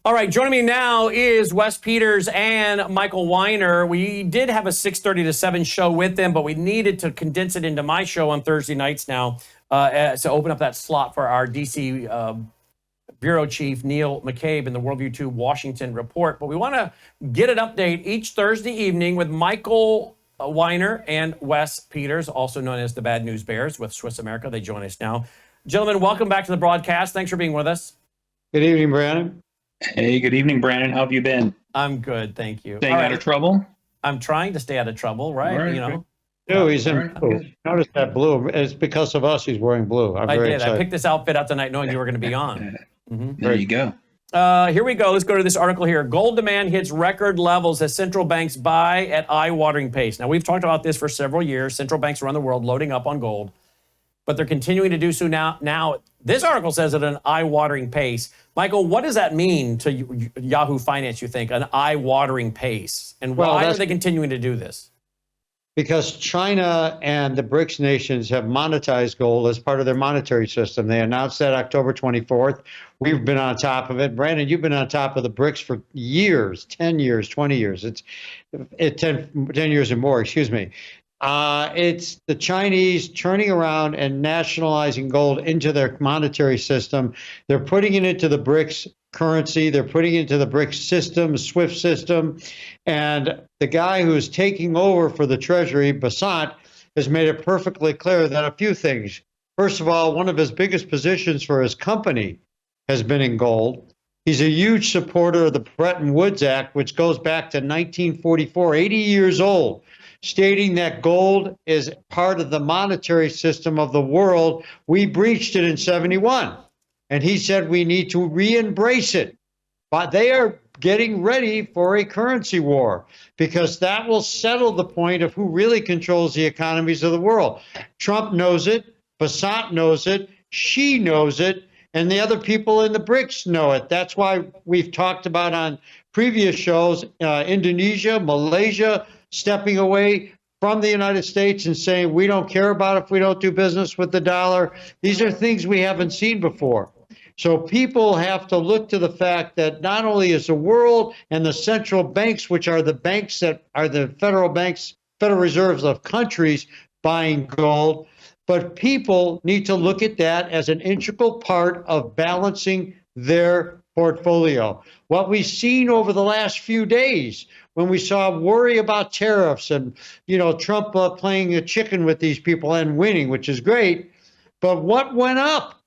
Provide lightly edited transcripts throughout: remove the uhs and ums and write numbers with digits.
All right, joining me now is Wes Petes and Michael Weiner. We did have a 6:30 to 7 show with them, but we needed to condense it into my show on Thursday nights now to open up that slot for our D.C. Bureau Chief Neil McCabe in the Worldview 2 Washington Report. But we want to get an update each Thursday evening with Michael Weiner and Wes Petes, also known as the Bad News Bears with Swiss America. They join us now. Gentlemen, welcome back to the broadcast. Thanks for being with us. Good evening, Brannon. Hey, good evening, Brannon. How have you been? I'm good, thank you. Staying out of trouble? I'm trying to stay out of trouble, right? All right, you know. No, he's in All right, blue. good. Notice that blue. It's because of us he's wearing blue. I'm I very did. excited. I picked this outfit out tonight knowing you were going to be on. There you go. Here we go. Let's go to this article here. Gold demand hits record levels as central banks buy at eye-watering pace. Now, we've talked about this for several years. Central banks around the world loading up on gold, but they're continuing to do so now. Now, this article says at an eye-watering pace. Michael, what does that mean to Yahoo Finance, you think, an eye-watering pace? And why are they continuing to do this? Because China and the BRICS nations have monetized gold as part of their monetary system. They announced that October 24th. We've been on top of it. Brandon, you've been on top of the BRICS for years, 10 years, 20 years. It's 10 years or more, excuse me. It's the Chinese turning around and nationalizing gold into their monetary system. They're putting it into the BRICS currency. They're putting it into the BRICS system, SWIFT system. And the guy who's taking over for the Treasury, Basant, has made it perfectly clear that a few things. First of all, one of his biggest positions for his company has been in gold. He's a huge supporter of the Bretton Woods Act, which goes back to 1944, 80 years old, stating that gold is part of the monetary system of the world. We breached it in 71. And he said we need to re-embrace it. But they are getting ready for a currency war because that will settle the point of who really controls the economies of the world. Trump knows it. Basant knows it. Xi knows it. And the other people in the BRICS know it. That's why we've talked about on previous shows, Indonesia, Malaysia, stepping away from the United States and saying, we don't care about if we don't do business with the dollar. These are things we haven't seen before. So people have to look to the fact that not only is the world and the central banks, which are the banks that are the federal banks, federal reserves of countries buying gold, but people need to look at that as an integral part of balancing their portfolio. What we've seen over the last few days, when we saw worry about tariffs and, Trump playing a chicken with these people and winning, which is great. But what went up?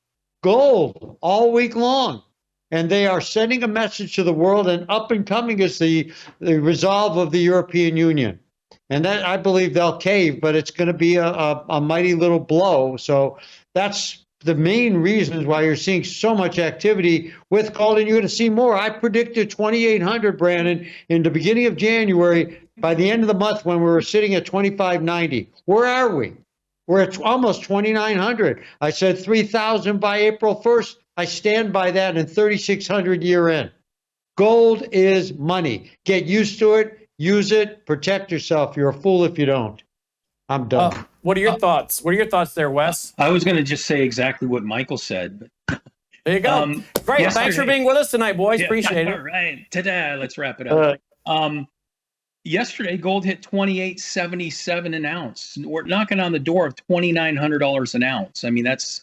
Gold all week long. And they are sending a message to the world, and up and coming is the resolve of the European Union. And that, I believe they'll cave, but it's going to be a mighty little blow. So that's the main reasons why you're seeing so much activity with gold, and you're going to see more. I predicted 2,800, Brannon, in the beginning of January. By the end of the month, when we were sitting at 2,590, where are we? We're at almost 2,900. I said 3,000 by April 1st. I stand by that, and 3,600 year end. Gold is money. Get used to it. Use it. Protect yourself. You're a fool if you don't. I'm done. What are your thoughts? What are your thoughts there, Wes? I was going to just say exactly what Michael said. There you go. Great. Yesterday, Thanks for being with us tonight, boys. Appreciate it. All right. Ta-da. Let's wrap it up. Yesterday, gold hit $2,877 an ounce. We're knocking on the door of $2,900 an ounce. I mean, that's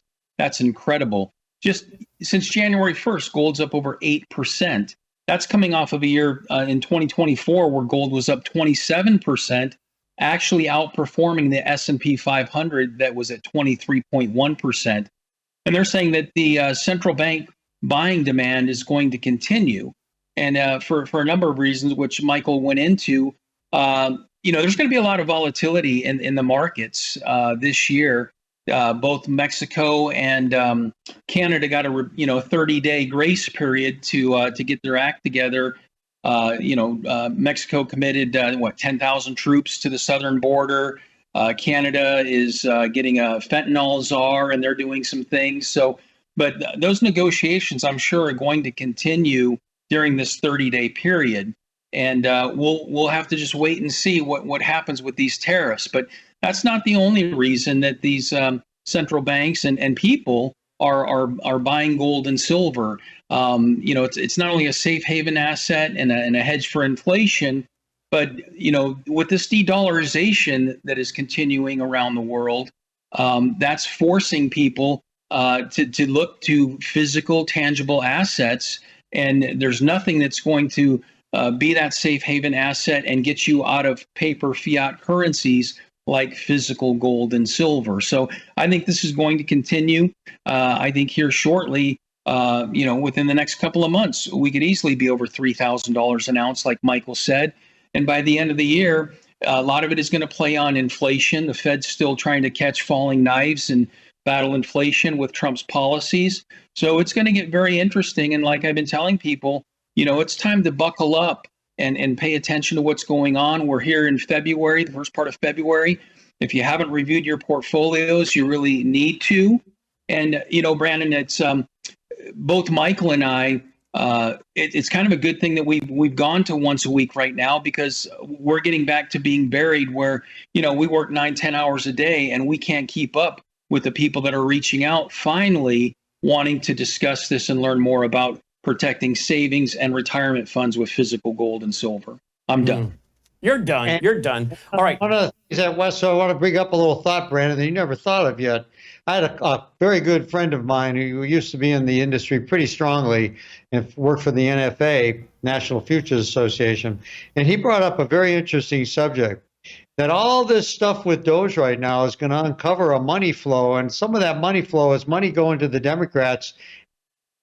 incredible. Just since January 1st, gold's up over 8%. That's coming off of a year in 2024 where gold was up 27%, actually outperforming the S&P 500 that was at 23.1%. And they're saying that the central bank buying demand is going to continue. And for a number of reasons, which Michael went into, there's going to be a lot of volatility in the markets this year. Both Mexico and Canada got a 30-day grace period to get their act together. Mexico committed 10,000 troops to the southern border. Canada is getting a fentanyl czar, and they're doing some things. So, but those negotiations, I'm sure, are going to continue during this 30-day period, and we'll have to just wait and see what happens with these tariffs. But that's not the only reason that these central banks and people are buying gold and silver. It's not only a safe haven asset and a hedge for inflation, but with this de-dollarization that is continuing around the world, that's forcing people to look to physical, tangible assets. And there's nothing that's going to be that safe haven asset and get you out of paper fiat currencies like physical gold and silver. So I think this is going to continue. I think here shortly, within the next couple of months, we could easily be over $3,000 an ounce, like Michael said. And by the end of the year, a lot of it is going to play on inflation. The Fed's still trying to catch falling knives and battle inflation with Trump's policies. So it's going to get very interesting. And like I've been telling people, it's time to buckle up and pay attention to what's going on. We're here in February, the first part of February. If you haven't reviewed your portfolios, you really need to. And, Brannon, it's both Michael and I, it's kind of a good thing that we've gone to once a week right now, because we're getting back to being buried where, we work 9-10 hours a day and we can't keep up with the people that are reaching out, finally wanting to discuss this and learn more about protecting savings and retirement funds with physical gold and silver. I'm done. You're done. You're done. All right. One of the things that, Wes, so I want to bring up a little thought, Brandon, that you never thought of yet. I had a very good friend of mine who used to be in the industry pretty strongly and worked for the NFA, National Futures Association, and he brought up a very interesting subject, that all this stuff with Doge right now is going to uncover a money flow, and some of that money flow is money going to the Democrats'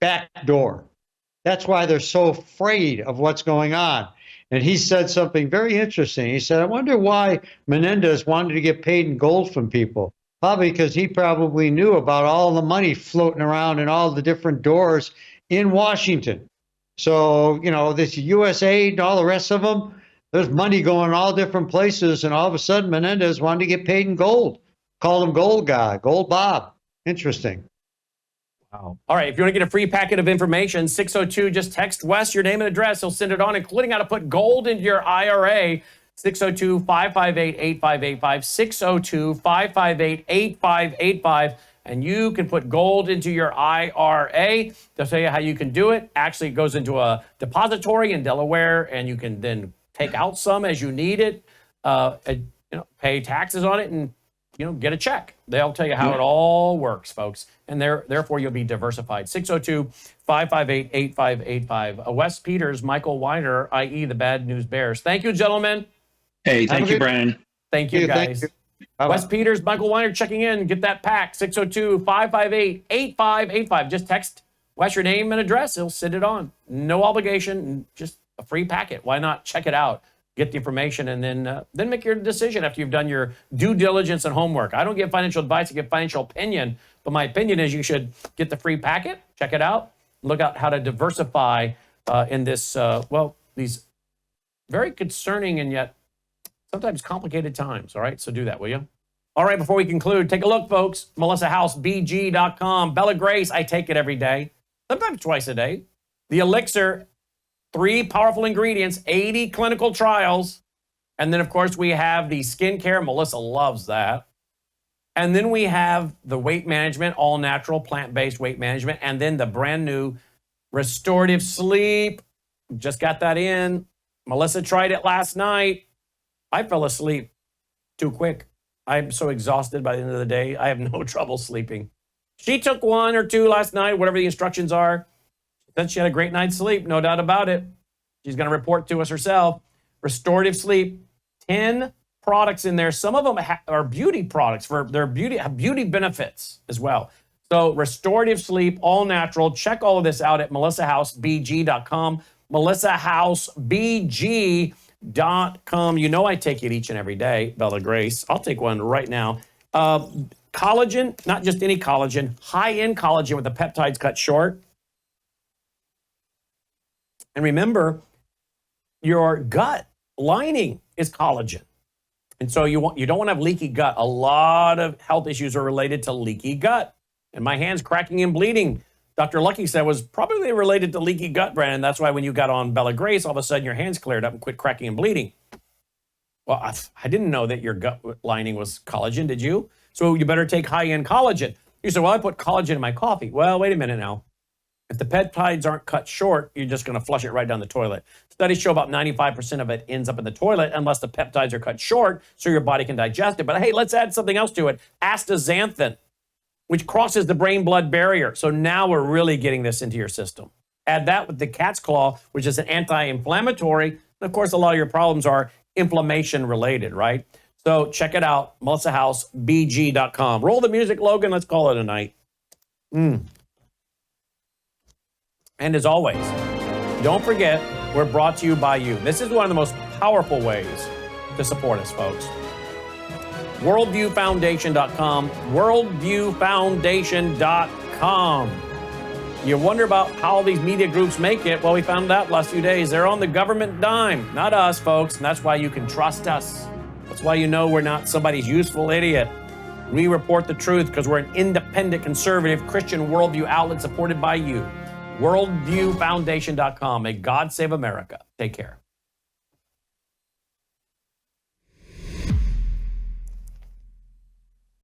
back door. That's why they're so afraid of what's going on. And he said something very interesting. He said, I wonder why Menendez wanted to get paid in gold from people. Probably because he probably knew about all the money floating around in all the different doors in Washington. So, this USAID and all the rest of them, there's money going all different places. And all of a sudden, Menendez wanted to get paid in gold. Called him Gold Guy, Gold Bob. Interesting. Wow. All right. If you want to get a free packet of information, 602, just text Wes your name and address. He'll send it on, including how to put gold into your IRA. 602-558-8585, 602-558-8585. And you can put gold into your IRA. They'll tell you how you can do it. Actually, it goes into a depository in Delaware, and you can then take out some as you need it, pay taxes on it, and get a check. They'll tell you how it all works, folks. And therefore, you'll be diversified. 602-558-8585. Wes Petes, Michael Weiner, i.e. the Bad News Bears. Thank you, gentlemen. Hey, thank you, Brannon. Thank you, guys. Wes Petes, Michael Weiner checking in. Get that pack. 602-558-8585. Just text Wes your name and address. He'll send it on. No obligation. Just a free packet. Why not check it out? Get the information, and then make your decision after you've done your due diligence and homework. I don't give financial advice. I give financial opinion. But my opinion is you should get the free packet, check it out, look out how to diversify in this, these very concerning and yet sometimes complicated times. All right, so do that, will you? All right, before we conclude, take a look, folks. MelissaHouseBG.com. Bella Grace, I take it every day, sometimes twice a day. The Elixir, 3 powerful ingredients, 80 clinical trials. And then, of course, we have the skincare. Melissa loves that. And then we have the weight management, all natural, plant-based weight management. And then the brand new restorative sleep. Just got that in. Melissa tried it last night. I fell asleep too quick. I'm so exhausted by the end of the day. I have no trouble sleeping. She took 1 or 2 last night, whatever the instructions are. Said she had a great night's sleep, no doubt about it. She's going to report to us herself. Restorative sleep, 10 products in there. Some of them are beauty products for their beauty benefits as well. So restorative sleep, all natural. Check all of this out at MelissaHouseBG.com. MelissaHouseBG.com. You know I take it each and every day, Bella Grace. I'll take one right now. Collagen, not just any collagen, high-end collagen with the peptides cut short. And remember, your gut lining is collagen. And so you don't want to have leaky gut. A lot of health issues are related to leaky gut. And my hands cracking and bleeding, Dr. Lucky said, was probably related to leaky gut, Brandon. That's why when you got on Bella Grace, all of a sudden your hands cleared up and quit cracking and bleeding. Well, I didn't know that your gut lining was collagen, did you? So you better take high-end collagen. You say, well, I put collagen in my coffee. Well, wait a minute now. If the peptides aren't cut short, you're just going to flush it right down the toilet. Studies show about 95% of it ends up in the toilet unless the peptides are cut short so your body can digest it. But hey, let's add something else to it. Astaxanthin, which crosses the brain-blood barrier. So now we're really getting this into your system. Add that with the cat's claw, which is an anti-inflammatory. And of course, a lot of your problems are inflammation related, right? So check it out, MelissaHouseBG.com. Roll the music, Logan. Let's call it a night. And as always, don't forget, we're brought to you by you. This is one of the most powerful ways to support us, folks. WorldviewFoundation.com, WorldviewFoundation.com. You wonder about how these media groups make it. Well, we found out last few days. They're on the government dime, not us, folks. And that's why you can trust us. That's why you know we're not somebody's useful idiot. We report the truth because we're an independent, conservative, Christian worldview outlet supported by you. WorldviewFoundation.com. May God save America. Take care.